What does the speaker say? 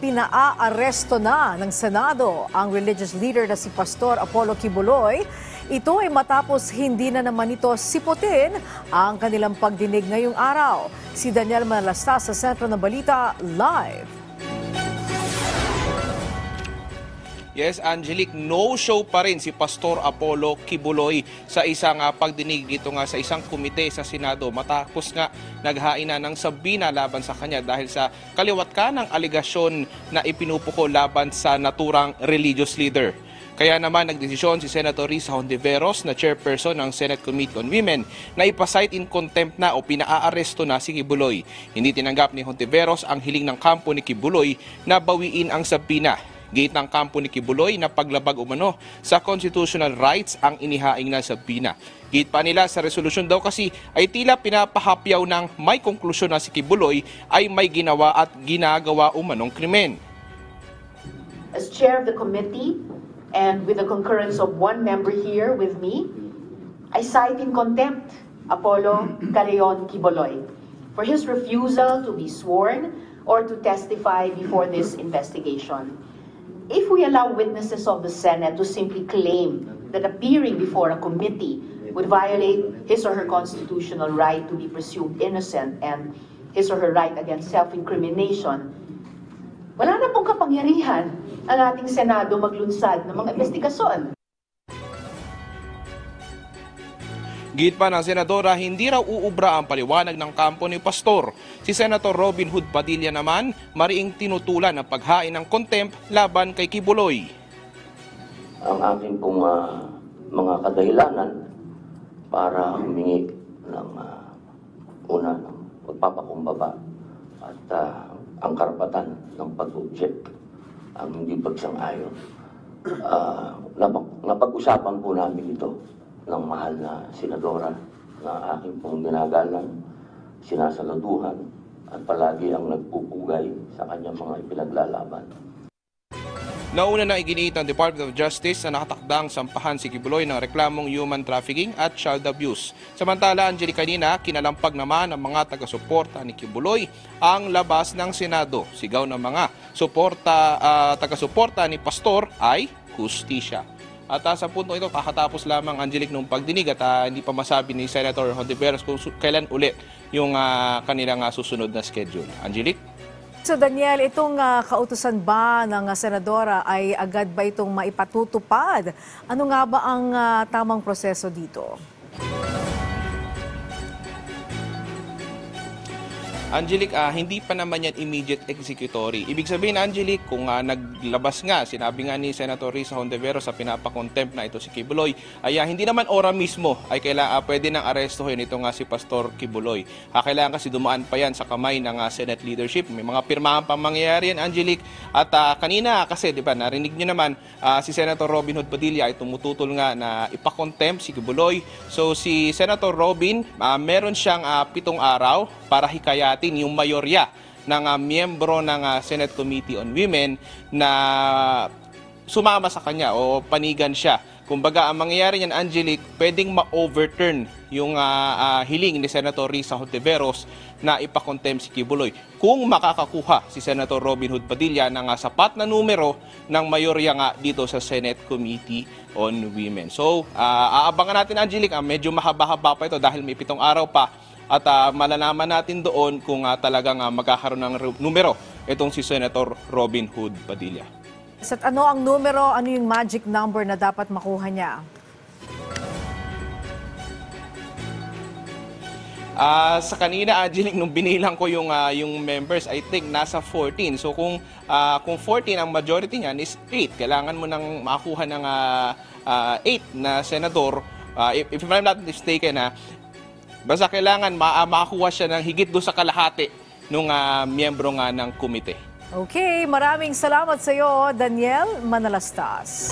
Pinaaresto na ng Senado ang religious leader na si Pastor Apollo Kibuloy. Ito ay matapos hindi na naman ito siputin ang kanilang pagdinig ngayong araw. Si Daniel Manalastas sa Sentro ng Balita, live. Yes, Angelique, no-show pa rin si Pastor Apollo Kibuloy sa isang pagdinig dito nga sa isang komite sa Senado matapos nga naghain na ng sabina laban sa kanya dahil sa kaliwat ka ng aligasyon na ipinupuko laban sa naturang religious leader. Kaya naman nagdesisyon si Senator Risa Hontiveros na chairperson ng Senate Committee on Women na ipasight in contempt na o pinaaresto na si Kibuloy. Hindi tinanggap ni Hontiveros ang hiling ng kampo ni Kibuloy na bawiin ang sabina. Gate ng kampo ni Kibuloy na paglabag umano sa constitutional rights ang inihaing na sabina. Gate pa nila sa resolusyon daw kasi ay tila pinapahapyaw ng may konklusyon na si Kibuloy ay may ginawa at ginagawa umanong krimen. As chair of the committee and with the concurrence of one member here with me, I cite in contempt Apollo Caleon Kibuloy for his refusal to be sworn or to testify before this investigation. If we allow witnesses of the Senate to simply claim that appearing before a committee would violate his or her constitutional right to be presumed innocent and his or her right against self-incrimination, wala na pong kapangyarihan ang ating Senado maglunsad ng mga investigasyon. Git pa ng Senadora, hindi raw uubra ang paliwanag ng kampo ni Pastor. Si Senator Robin Hood Padilla naman, mariing tinutulan ang paghain ng contempt laban kay Kibuloy. Ang aking pong mga kadahilanan para humingi ng una ng pagpapakumbaba at ang karapatan ng pag-object, ang hindi pagsang-ayon. Napag-usapan po namin ito ng mahal na senadora na aking pong ginagalang, sinasaladuhan at palagi ang nagpupugay sa kanyang mga ipinaglalaban. Nauna na iginiit ng Department of Justice na nakatakdang sampahan si Kibuloy ng reklamong human trafficking at child abuse. Samantala, Angelique, kanina, kinalampag naman ng mga taga-suporta ni Kibuloy ang labas ng Senado. Sigaw ng mga taga-suporta ni Pastor ay hustisya. At sa punto ito, kakatapos lamang, Angelique, nung pagdinig at hindi pa masabi ni Senator Hontiveros kung kailan ulit yung kanilang susunod na schedule. Angelique? So Daniel, itong kautusan ba ng senadora ay agad ba itong maipatutupad? Ano nga ba ang tamang proseso dito? Angelique, hindi pa naman yan immediate executory. Ibig sabihin, Angelique, kung naglabas nga, sinabi nga ni Senator Risa Hontiveros sa pinapakontempt na ito si Kibuloy, ay hindi naman ora mismo ay pwede nang arestuhin ito nga si Pastor Kibuloy. Kailangan kasi dumaan pa yan sa kamay ng Senate leadership. May mga pirmahan pang mangyayari yan, Angelique. At kanina kasi, di ba, narinig nyo naman, si Senator Robin Hood Padilla ay tumututol nga na ipakontempt si Kibuloy. So si Senator Robin, meron siyang 7 araw para hikayatin yung mayorya ng miyembro ng Senate Committee on Women na sumama sa kanya o panigan siya. Kumbaga, ang mangyayari niyan, Angelique, pwedeng ma-overturn yung hiling ni Senator Risa Hontiveros na ipakontempt si Kibuloy kung makakakuha si Senator Robin Hood Padilla ng sapat na numero ng mayorya nga dito sa Senate Committee on Women. So, aabangan natin, Angelique, medyo mahaba-haba pa ito dahil may 7 araw pa. At malalaman natin doon kung talagang magkakaroon ng numero itong si Senator Robin Hood Padilla. At ano ang numero, ano yung magic number na dapat makuha niya? Sa kanina, Angelique, nung binilang ko yung members, I think nasa 14. So kung 14 ang majority niyan is 8, kailangan mo nang makakuha ng 8 na senador. If I'm not mistaken, basta kailangan makakuha siya ng higit doon sa kalahati ng miyembro nga ng komite. Okay, maraming salamat sa iyo, Daniel Manalastas.